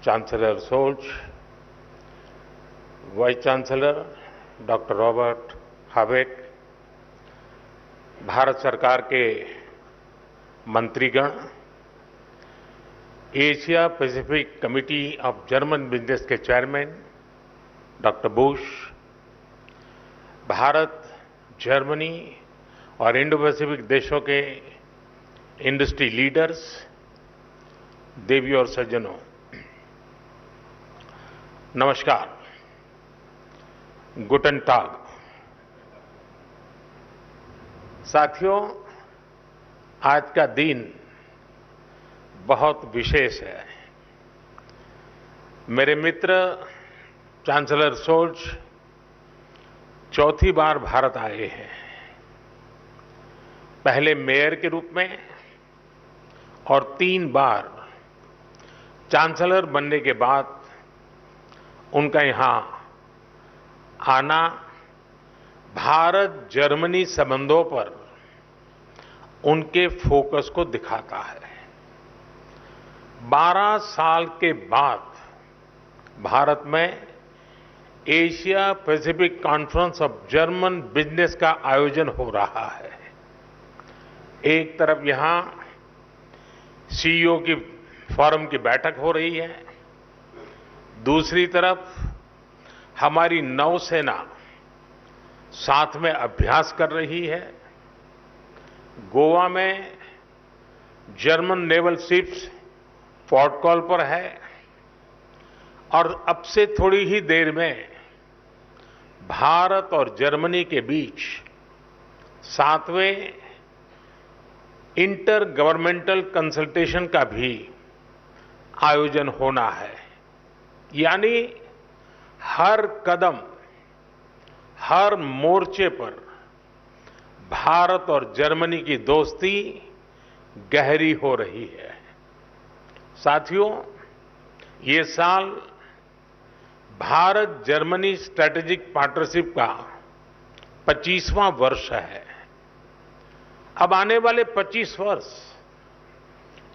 Chancellor Scholz, vice chancellor doctor Robert Habeck, Bharat सरकार के मंत्रीगण, Asia Pacific committee of German business के chairman doctor Bush, Bharat, Germany और Indo Pacific देशों के इंडस्ट्री लीडर्स, देवियों और सज्जनों, नमस्कार, गुटन टाग। साथियों, आज का दिन बहुत विशेष है। मेरे मित्र चांसलर सोल्च चौथी बार भारत आए हैं। पहले मेयर के रूप में और 3 बार चांसलर बनने के बाद उनका यहां आना भारत जर्मनी संबंधों पर उनके फोकस को दिखाता है। 12 साल के बाद भारत में Asia Pacific conference of German business का आयोजन हो रहा है। एक तरफ यहां सीईओ की फोरम की बैठक हो रही है, दूसरी तरफ हमारी नौसेना साथ में अभ्यास कर रही है। गोवा में German naval ships port call पर है और अब से थोड़ी ही देर में भारत और जर्मनी के बीच 7वें इंटर गवर्नमेंटल कंसल्टेशन का भी आयोजन होना है। यानी हर कदम, हर मोर्चे पर भारत और जर्मनी की दोस्ती गहरी हो रही है। साथियों, ये साल भारत जर्मनी स्ट्रैटेजिक पार्टनरशिप का 25वां वर्ष है। अब आने वाले 25 वर्ष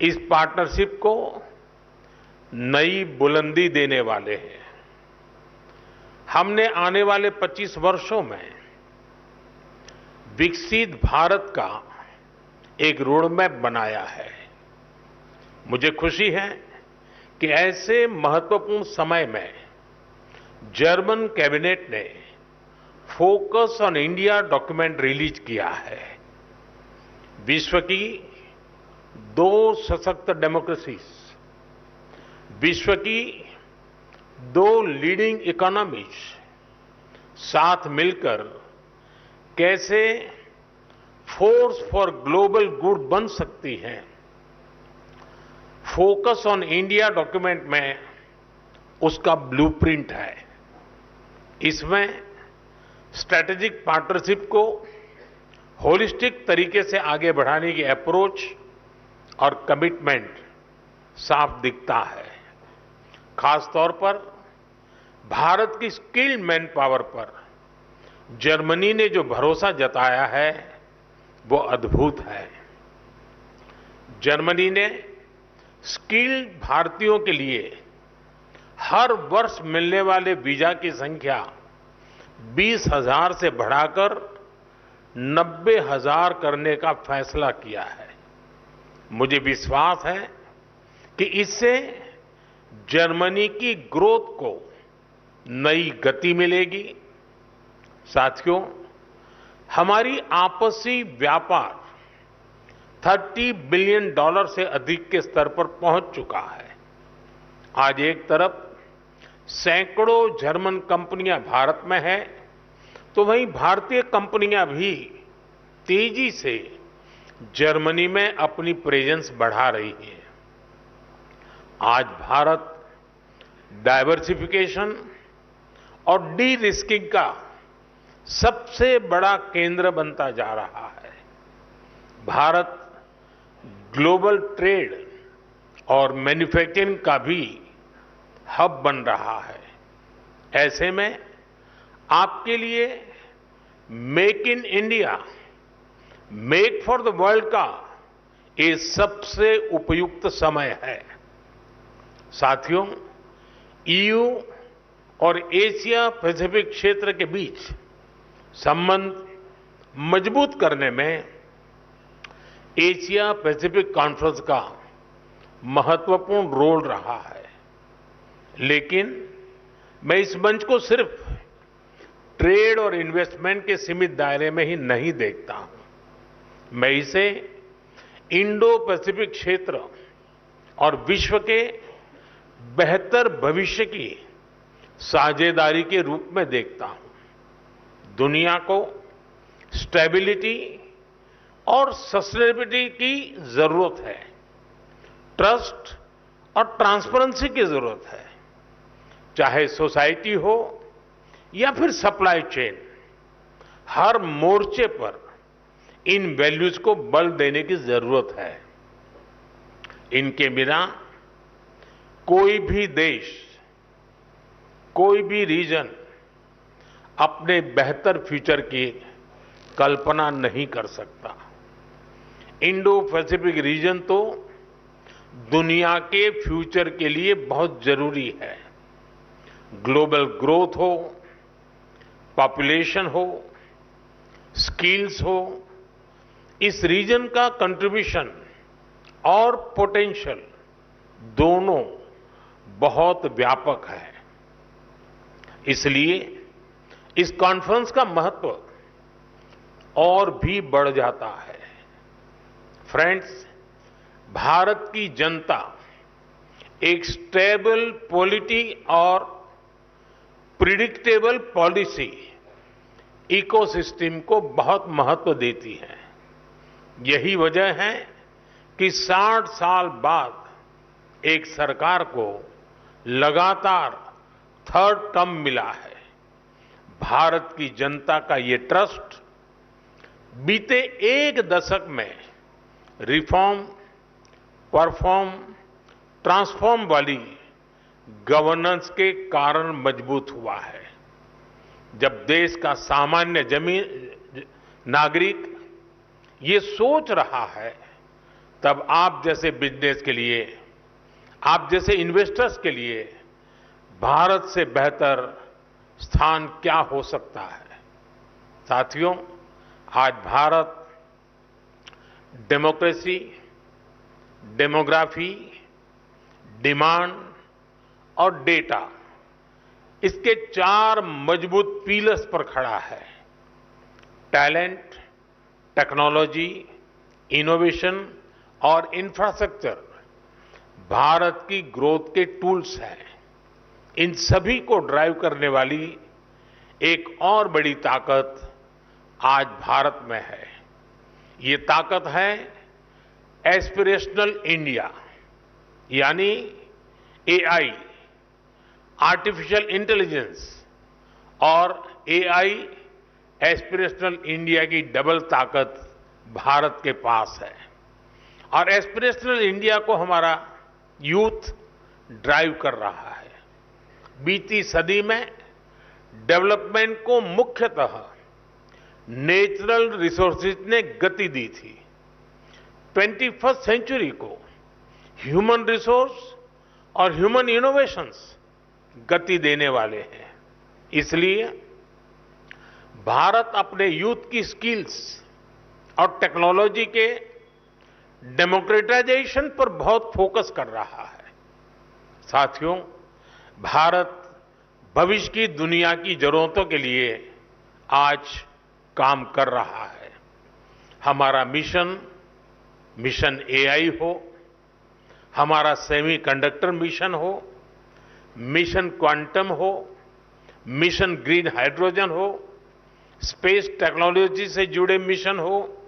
इस पार्टनरशिप को नई बुलंदी देने वाले हैं। हमने आने वाले 25 वर्षों में विकसित भारत का एक रोडमैप बनाया है। मुझे खुशी है कि ऐसे महत्वपूर्ण समय में जर्मन कैबिनेट ने focus on India document release किया है। विश्व की 2 सशक्त डेमोक्रेसीज, विश्व की 2 लीडिंग इकोनॉमीज साथ मिलकर कैसे फोर्स फॉर ग्लोबल गुड बन सकती हैं। फोकस ऑन इंडिया डॉक्यूमेंट में उसका ब्लूप्रिंट है। इसमें स्ट्रैटेजिक पार्टनरशिप को होलिस्टिक तरीके से आगे बढ़ाने की अप्रोच और कमिटमेंट साफ दिखता है। खास तौर पर भारत की स्किल्ड मैन पावर पर जर्मनी ने जो भरोसा जताया है वो अद्भुत है। जर्मनी ने स्किल्ड भारतीयों के लिए हर वर्ष मिलने वाले वीजा की संख्या 20,000 से बढ़ाकर 90,000 करने का फैसला किया है। मुझे विश्वास है कि इससे जर्मनी की ग्रोथ को नई गति मिलेगी। साथियों, हमारी आपसी व्यापार $30 बिलियन से अधिक के स्तर पर पहुंच चुका है। आज एक तरफ सैकड़ों जर्मन कंपनियां भारत में हैं, तो वहीं भारतीय कंपनियां भी तेजी से जर्मनी में अपनी प्रेजेंस बढ़ा रही हैं। आज भारत डाइवर्सिफिकेशन और डी रिस्किंग का सबसे बड़ा केंद्र बनता जा रहा है। भारत ग्लोबल ट्रेड और मैन्युफैक्चरिंग का भी हब बन रहा है। ऐसे में आपके लिए make in India, make for the world का ये सबसे उपयुक्त समय है। साथियों, ईयू और एशिया पैसिफिक क्षेत्र के बीच संबंध मजबूत करने में एशिया पैसिफिक कॉन्फ्रेंस का महत्वपूर्ण रोल रहा है। लेकिन मैं इस मंच को सिर्फ ट्रेड और इन्वेस्टमेंट के सीमित दायरे में ही नहीं देखता हूं। मैं इसे इंडो पैसिफिक क्षेत्र और विश्व के बेहतर भविष्य की साझेदारी के रूप में देखता हूं। दुनिया को स्टेबिलिटी और सस्टेनेबिलिटी की जरूरत है, ट्रस्ट और ट्रांसपेरेंसी की जरूरत है। चाहे सोसाइटी हो या फिर सप्लाई चेन, हर मोर्चे पर इन वैल्यूज को बल देने की जरूरत है। इनके बिना कोई भी देश, कोई भी रीजन अपने बेहतर फ्यूचर की कल्पना नहीं कर सकता। इंडो पैसिफिक रीजन तो दुनिया के फ्यूचर के लिए बहुत जरूरी है। ग्लोबल ग्रोथ हो, पॉपुलेशन हो, स्किल्स हो, इस रीजन का कंट्रीब्यूशन और पोटेंशियल दोनों बहुत व्यापक है। इसलिए इस कॉन्फ्रेंस का महत्व और भी बढ़ जाता है। फ्रेंड्स, भारत की जनता एक स्टेबल पॉलिटी और प्रिडिक्टेबल पॉलिसी इकोसिस्टम को बहुत महत्व देती है। यही वजह है कि 60 साल बाद एक सरकार को लगातार थर्ड टर्म मिला है। भारत की जनता का ये ट्रस्ट बीते एक दशक में रिफॉर्म, परफॉर्म, ट्रांसफॉर्म वाली गवर्नेंस के कारण मजबूत हुआ है। जब देश का सामान्य नागरिक ये सोच रहा है, तब आप जैसे बिजनेस के लिए, आप जैसे इन्वेस्टर्स के लिए भारत से बेहतर स्थान क्या हो सकता है। साथियों, आज भारत डेमोक्रेसी, डेमोग्राफी, डिमांड और डेटा, इसके 4 मजबूत पिलर्स पर खड़ा है। टैलेंट, टेक्नोलॉजी, इनोवेशन और इंफ्रास्ट्रक्चर भारत की ग्रोथ के टूल्स हैं। इन सभी को ड्राइव करने वाली एक और बड़ी ताकत आज भारत में है। ये ताकत है एस्पिरेशनल इंडिया, यानी एआई, आर्टिफिशियल इंटेलिजेंस और एआई एस्पिरेशनल इंडिया की डबल ताकत भारत के पास है। और एस्पिरेशनल इंडिया को हमारा यूथ ड्राइव कर रहा है। बीती सदी में डेवलपमेंट को मुख्यतः नेचुरल रिसोर्सेज ने गति दी थी। 21st सेंचुरी को ह्यूमन रिसोर्स और ह्यूमन इनोवेशंस गति देने वाले हैं। इसलिए भारत अपने यूथ की स्किल्स और टेक्नोलॉजी के डेमोक्रेटाइजेशन पर बहुत फोकस कर रहा है। साथियों, भारत भविष्य की दुनिया की जरूरतों के लिए आज काम कर रहा है। हमारा मिशन एआई हो, हमारा सेमीकंडक्टर मिशन हो, मिशन क्वांटम हो, मिशन ग्रीन हाइड्रोजन हो, स्पेस टेक्नोलॉजी से जुड़े मिशन हो,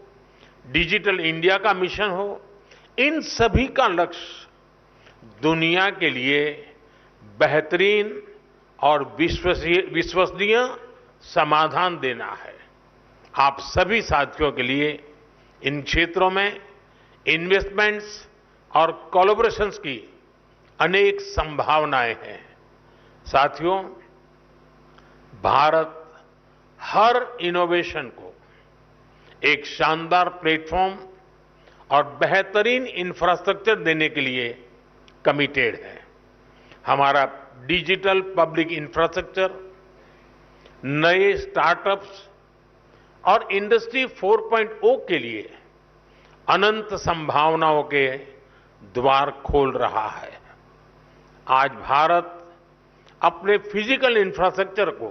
डिजिटल इंडिया का मिशन हो, इन सभी का लक्ष्य दुनिया के लिए बेहतरीन और विश्वसनीय समाधान देना है। आप सभी साथियों के लिए इन क्षेत्रों में इन्वेस्टमेंट्स और कोलैबोरेशंस की अनेक संभावनाएं हैं। साथियों, भारत हर इनोवेशन को एक शानदार प्लेटफॉर्म और बेहतरीन इंफ्रास्ट्रक्चर देने के लिए कमिटेड है। हमारा डिजिटल पब्लिक इंफ्रास्ट्रक्चर, नए स्टार्टअप्स और इंडस्ट्री 4.0 के लिए अनंत संभावनाओं के द्वार खोल रहा है। आज भारत अपने फिजिकल इंफ्रास्ट्रक्चर को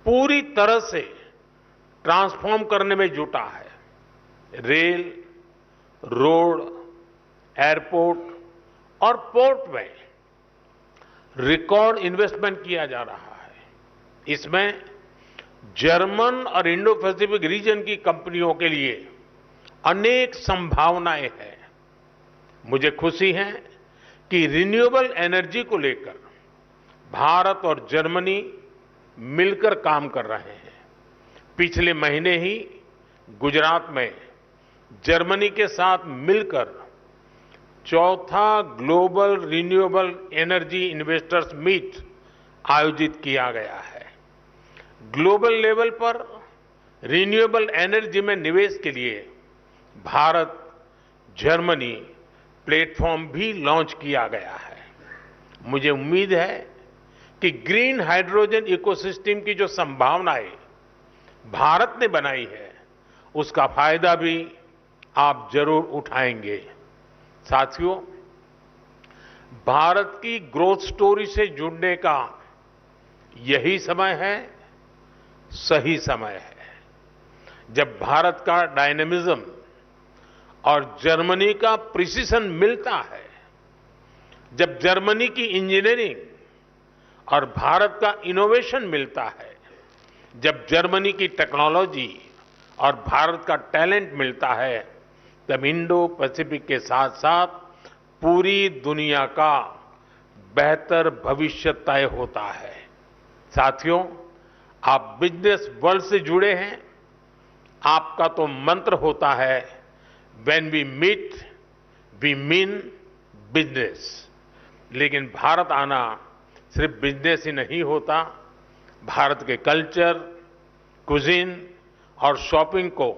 पूरी तरह से ट्रांसफॉर्म करने में जुटा है। रेल, रोड, एयरपोर्ट और पोर्ट में रिकॉर्ड इन्वेस्टमेंट किया जा रहा है। इसमें जर्मन और इंडो पैसिफिक रीजन की कंपनियों के लिए अनेक संभावनाएं हैं। मुझे खुशी है कि रिन्यूएबल एनर्जी को लेकर भारत और जर्मनी मिलकर काम कर रहे हैं। पिछले महीने ही गुजरात में जर्मनी के साथ मिलकर चौथा global renewable energy investors meet आयोजित किया गया है। ग्लोबल लेवल पर रिन्यूएबल एनर्जी में निवेश के लिए भारत जर्मनी प्लेटफॉर्म भी लॉन्च किया गया है। मुझे उम्मीद है कि ग्रीन हाइड्रोजन इकोसिस्टम की जो संभावनाएं भारत ने बनाई है, उसका फायदा भी आप जरूर उठाएंगे। साथियों, भारत की ग्रोथ स्टोरी से जुड़ने का यही समय है, सही समय है, जब भारत का डायनेमिज्म और जर्मनी का प्रिसिशन मिलता है, जब जर्मनी की इंजीनियरिंग और भारत का इनोवेशन मिलता है, जब जर्मनी की टेक्नोलॉजी और भारत का टैलेंट मिलता है, तब इंडो पैसिफिक के साथ साथ पूरी दुनिया का बेहतर भविष्य तय होता है। साथियों, आप बिजनेस वर्ल्ड से जुड़े हैं। आपका तो मंत्र होता है, when we meet we mean business. लेकिन भारत आना सिर्फ बिजनेस ही नहीं होता। भारत के कल्चर, कुजीन और शॉपिंग को